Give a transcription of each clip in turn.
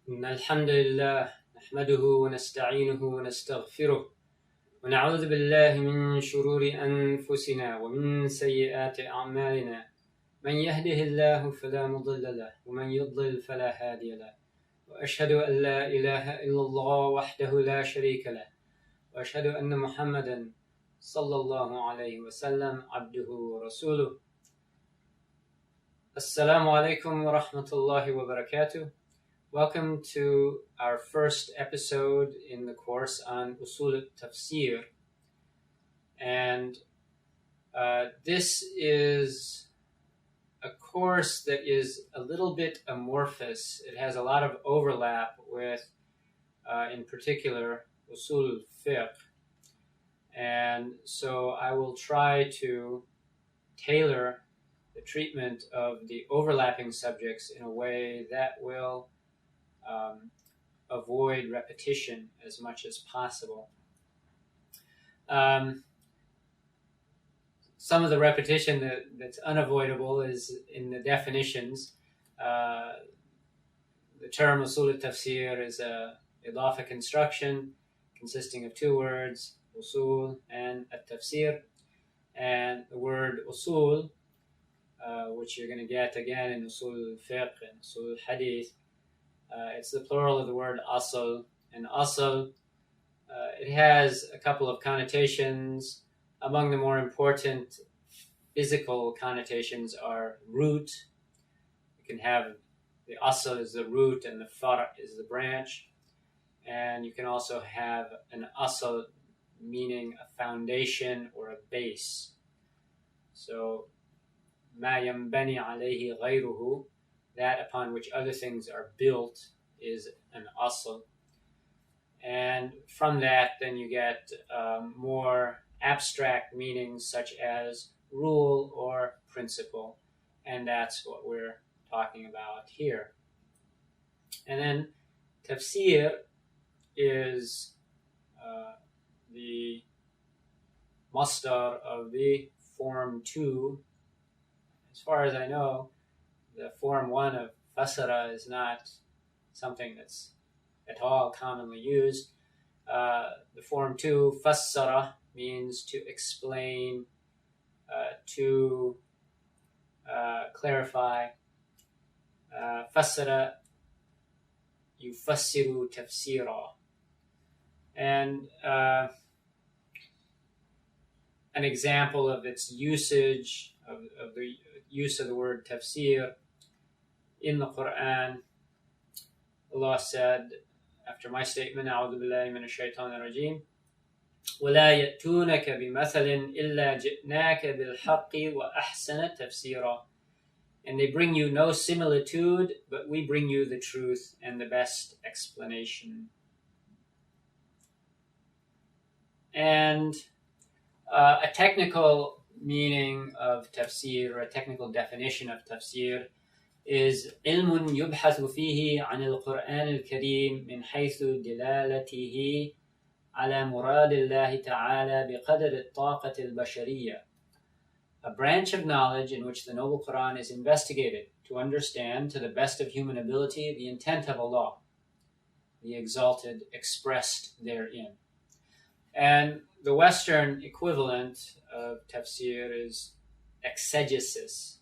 إن الحمد لله نحمده ونستعينه ونستغفره ونعوذ بالله من شرور أنفسنا ومن سيئات أعمالنا من يهده الله فلا مضل له ومن يضلل فلا هادي له وأشهد أن لا إله إلا الله وحده لا شريك له وأشهد أن محمدا صلى الله عليه وسلم عبده ورسوله. Assalamu alaikum wa rahmatullahi wa barakatuh. Welcome to our first episode in the course on Usool al-tafseer. And this is a course that is a little bit amorphous. It has a lot of overlap with, in particular, Usool al-fiqh. And so I will try to tailor the treatment of the overlapping subjects in a way that will avoid repetition as much as possible. Some of the repetition that's unavoidable is in the definitions. The term Usool al-tafseer is a idafa construction consisting of two words, usul and al-tafseer. And the word usul, which you're going to get again in Usool al-fiqh and Usool al-hadith, it's the plural of the word asl. And asl, it has a couple of connotations. Among the more important physical connotations are root. You can have the asl is the root and the far' is the branch. And you can also have an asl meaning a foundation or a base. So ما ينبني عليه غيره, that upon which other things are built, is an asl. And from that, then you get more abstract meanings such as rule or principle. And that's what we're talking about here. And then tafsir is the masdar of the form 2. As far as I know, the form 1 of fasara is not something that's at all commonly used. The form 2, fassara, means to explain, to clarify. Fassara yufassiru tafsira. And an example of its usage, of the use of the word tafsir in the Qur'an, Allah said, after my statement, أعوذ بالله من الشيطان الرجيم ولا يأتونك بمثل إلا جئناك بالحق وأحسن تفسيرا. And they bring you no similitude, but we bring you the truth and the best explanation. And a technical meaning of tafsir, or a technical definition of tafsir, is علم يبحث فيه عن القرآن الكريم من حيث دلالته على مراد الله تعالى بقدر الطاقة البشرية. A branch of knowledge in which the Noble Qur'an is investigated to understand to the best of human ability the intent of Allah, the Exalted, expressed therein. And the Western equivalent of tafsir is exegesis.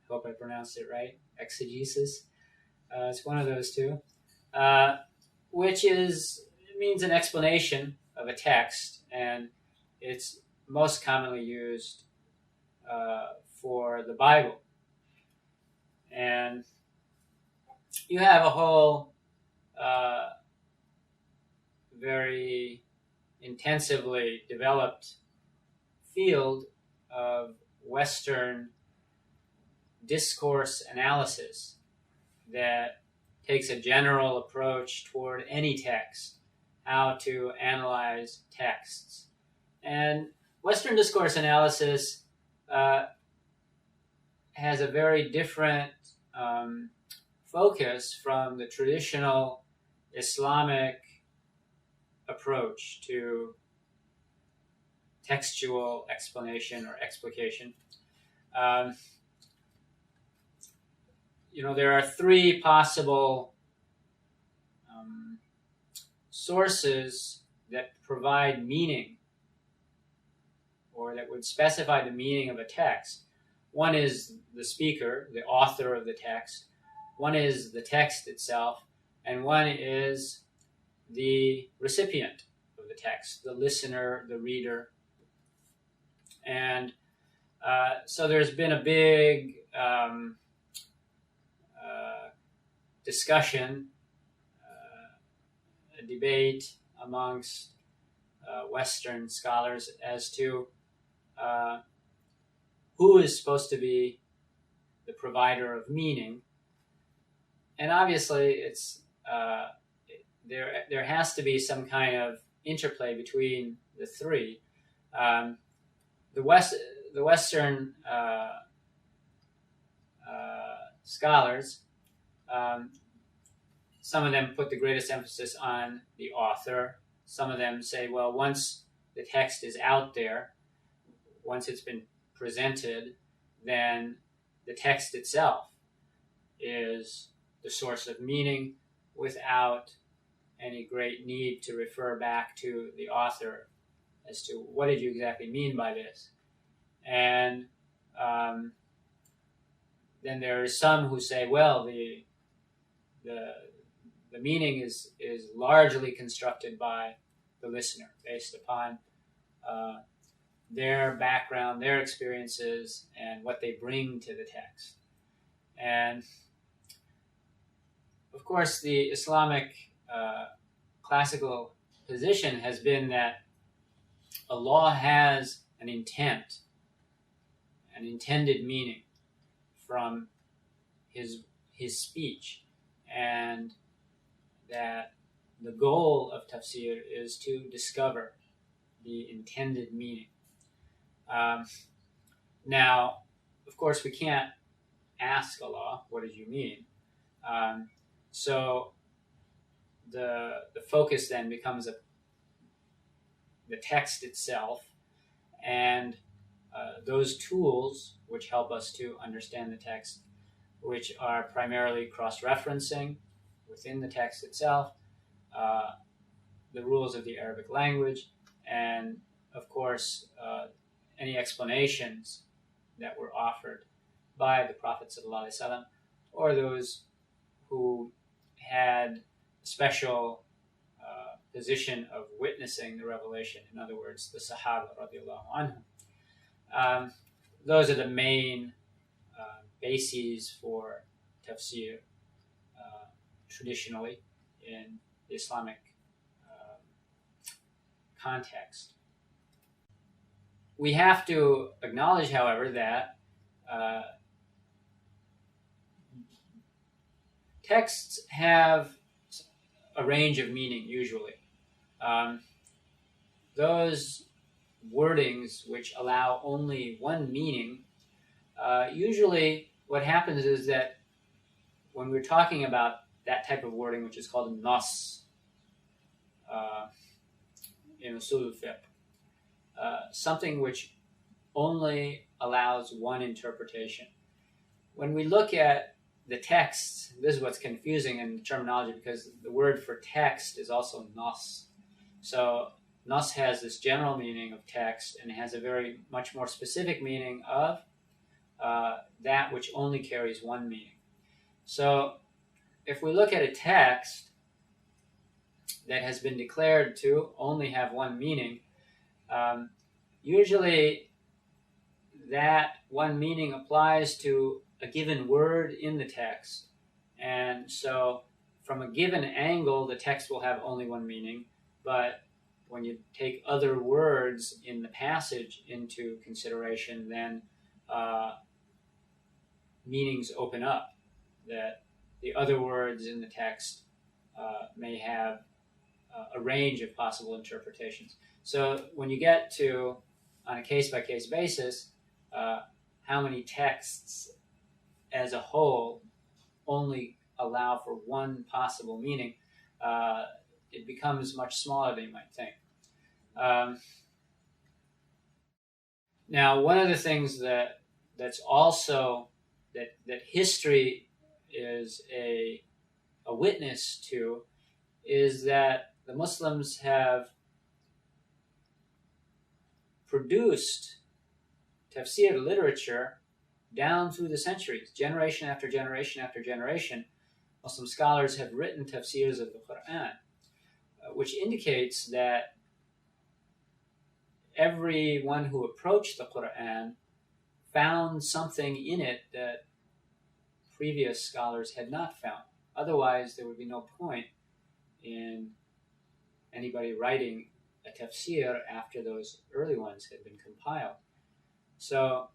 I hope I pronounced it right. Exegesis. It's one of those two. Which means an explanation of a text, and it's most commonly used for the Bible. And you have a whole very intensively developed field of Western discourse analysis that takes a general approach toward any text, how to analyze texts. And Western discourse analysis has a very different focus from the traditional Islamic approach to textual explanation or explication. There are three possible sources that provide meaning or that would specify the meaning of a text. One is the speaker, the author of the text. One is the text itself, and one is the recipient of the text, the listener, the reader. And so there's been a big discussion, a debate amongst Western scholars as to who is supposed to be the provider of meaning. And obviously, it's there has to be some kind of interplay between the three. The Western scholars, some of them put the greatest emphasis on the author. Some of them say, well, once the text is out there, once it's been presented, then the text itself is the source of meaning without any great need to refer back to the author as to what did you exactly mean by this. And then there are some who say, well, the meaning is largely constructed by the listener based upon their background, their experiences, and what they bring to the text. And of course, the Islamic classical position has been that a law has an intent, an intended meaning from his speech, and that the goal of tafsir is to discover the intended meaning. Now, of course, we can't ask Allah, what did you mean? So the focus then becomes the text itself, and those tools which help us to understand the text, which are primarily cross-referencing within the text itself, the rules of the Arabic language, and of course any explanations that were offered by the Prophet ﷺ, or those who had a special position of witnessing the revelation, in other words, the Sahaba radiallahu anhum. Those are the main bases for tafsir traditionally in the Islamic context. We have to acknowledge, however, that texts have a range of meaning usually. Those wordings which allow only one meaning, usually what happens is that when we're talking about that type of wording, which is called a nas in Usool fiqh, something which only allows one interpretation. When we look at the text, this is what's confusing in the terminology, because the word for text is also nas. So nas has this general meaning of text, and it has a very much more specific meaning of that which only carries one meaning. So if we look at a text that has been declared to only have one meaning, usually that one meaning applies to a given word in the text. And so from a given angle, the text will have only one meaning, but when you take other words in the passage into consideration, then meanings open up, that the other words in the text may have a range of possible interpretations. So when you get to, on a case-by-case basis, how many texts as a whole only allow for one possible meaning, it becomes much smaller than you might think. Now, one of the things that's also that history is a witness to is that the Muslims have produced tafsir literature down through the centuries, generation after generation after generation. Muslim scholars have written tafsirs of the Qur'an, which indicates that everyone who approached the Qur'an found something in it that previous scholars had not found. Otherwise, there would be no point in anybody writing a tafsir after those early ones had been compiled. So,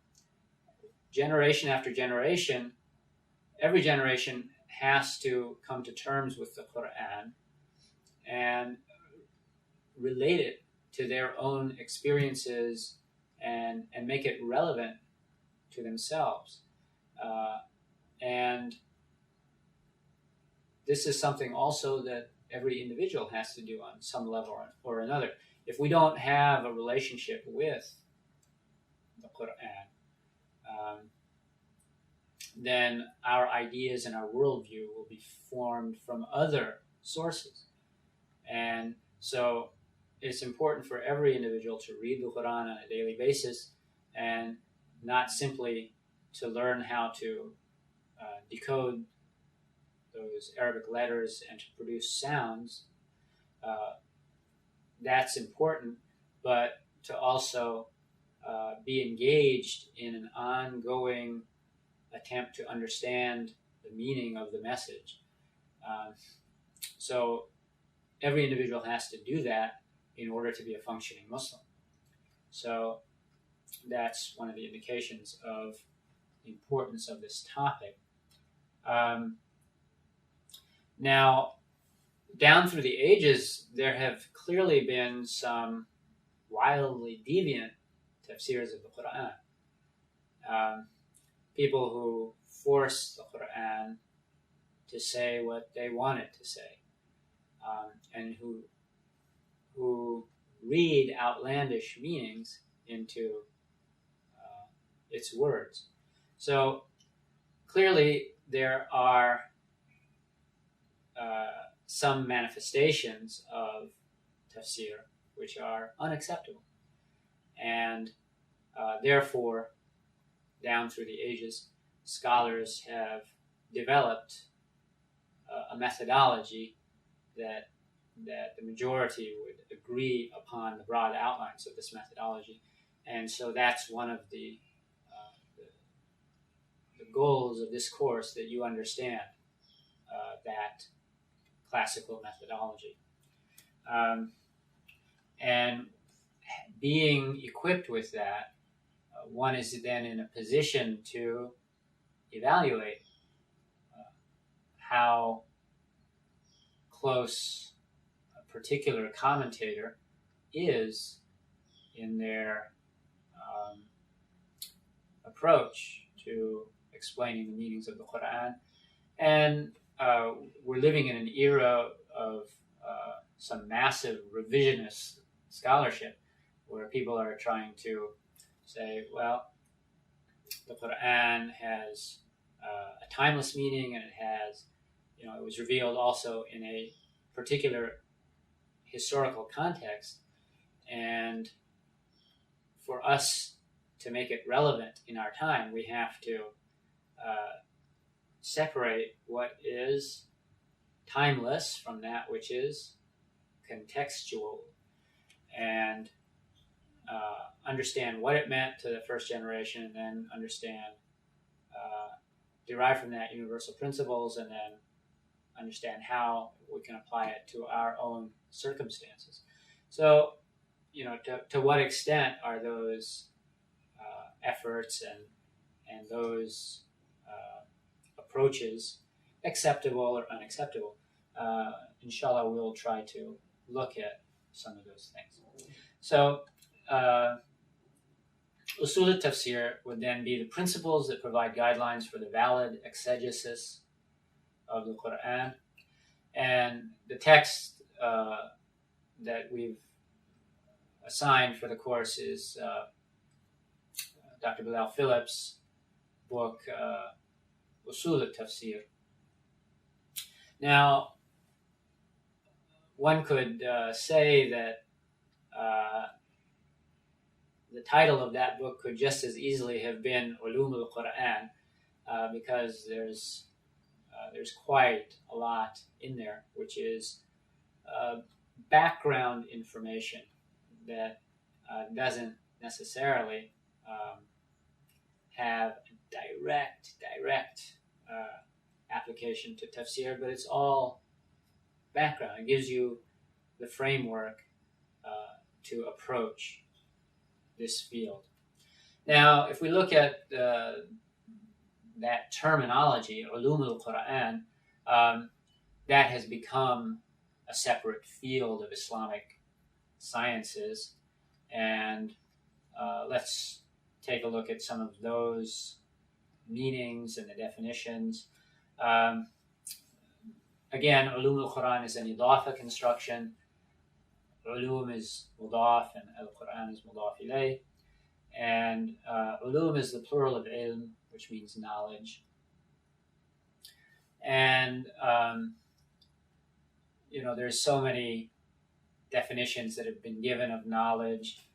generation after generation, every generation has to come to terms with the Qur'an and relate it to their own experiences and make it relevant to themselves. And this is something also that every individual has to do on some level or another. If we don't have a relationship with the Qur'an, then our ideas and our worldview will be formed from other sources. And so it's important for every individual to read the Qur'an on a daily basis, and not simply to learn how to decode those Arabic letters and to produce sounds. That's important, but to also be engaged in an ongoing attempt to understand the meaning of the message. So every individual has to do that in order to be a functioning Muslim. So that's one of the indications of the importance of this topic. Now, down through the ages, there have clearly been some wildly deviant tafsirs of the Qur'an. People who force the Qur'an to say what they want it to say, and who read outlandish meanings into its words. So clearly there are some manifestations of tafsir which are unacceptable, and therefore down through the ages scholars have developed a methodology that the majority would agree upon the broad outlines of this methodology. And so that's one of the goals of this course, that you understand that classical methodology. And being equipped with that, one is then in a position to evaluate how close a particular commentator is in their approach to explaining the meanings of the Qur'an. And we're living in an era of some massive revisionist scholarship, where people are trying to say, well, the Qur'an has a timeless meaning, and it has, it was revealed also in a particular historical context, and for us to make it relevant in our time, we have to separate what is timeless from that which is contextual, and understand what it meant to the first generation, and then derive from that universal principles, and then understand how we can apply it to our own circumstances. So, to what extent are those efforts and those approaches acceptable or unacceptable? Inshallah, we'll try to look at some of those things. So, Usool al-tafseer would then be the principles that provide guidelines for the valid exegesis of the Qur'an. And the text that we've assigned for the course is Dr. Bilal Phillips' book, Usool al-tafseer. Now, one could say that the title of that book could just as easily have been Uloom al-Qur'aan, because there's quite a lot in there, which is background information that doesn't necessarily have direct application to tafsir, but it's all background. It gives you the framework to approach this field. Now, if we look at that terminology, Uloom al-Qur'an, that has become a separate field of Islamic sciences, and let's take a look at some of those meanings and the definitions. Again, Uloom al-Qur'an is an idafa construction. Uloom is mudaf and al-Qur'an is mudaf ilayh. And uloom is the plural of ilm, which means knowledge. And there's so many definitions that have been given of knowledge.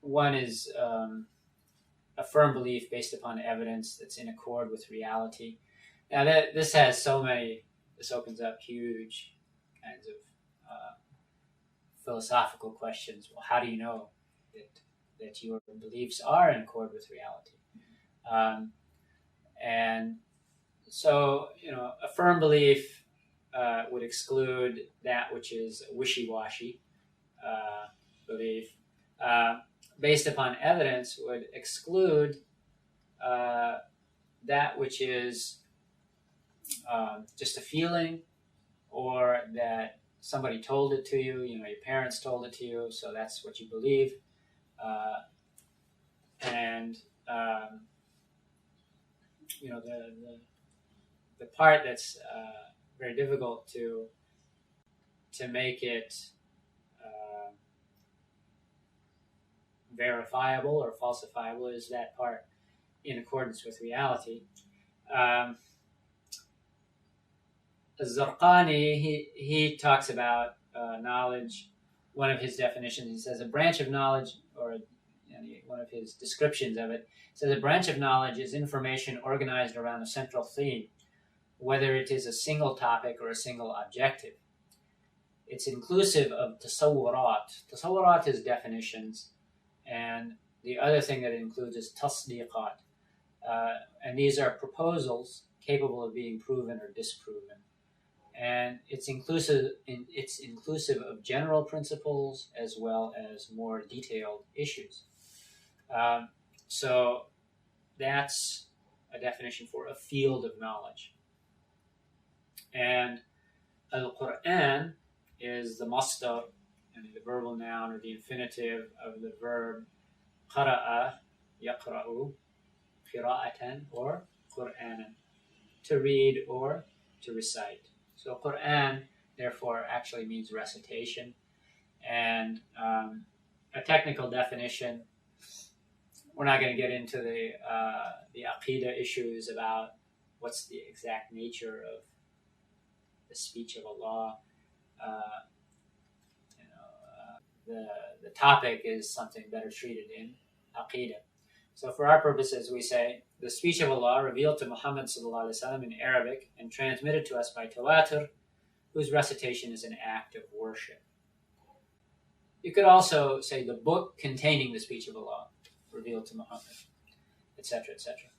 One is a firm belief based upon evidence that's in accord with reality. Now, this opens up huge kinds of philosophical questions. Well, how do you know that your beliefs are in accord with reality? And so, a firm belief would exclude that which is a wishy-washy belief. Based upon evidence would exclude that which is just a feeling, or that somebody told it to you, your parents told it to you, so that's what you believe. The part that's very difficult to make it verifiable or falsifiable is that part in accordance with reality. Zarqani, he talks about knowledge. One of his definitions, he says, a branch of knowledge, or one of his descriptions of it, says a branch of knowledge is information organized around a central theme, whether it is a single topic or a single objective. It's inclusive of tasawwurat. Tasawwurat is definitions, and the other thing that it includes is tasdiqat. And these are proposals capable of being proven or disproven. And it's inclusive of general principles as well as more detailed issues. So that's a definition for a field of knowledge. And al-Qur'an is the masdar, the verbal noun or the infinitive of the verb qara'a, yaqra'u, qira'atan, or qur'anan, to read or to recite. So Qur'an, therefore, actually means recitation. And a technical definition, we're not going to get into the aqidah issues about what's the exact nature of the speech of Allah. The topic is something better treated in aqidah. So for our purposes, we say, the speech of Allah revealed to Muhammad ﷺ in Arabic and transmitted to us by tawatur, whose recitation is an act of worship. You could also say the book containing the speech of Allah revealed to Muhammad, etc., etc.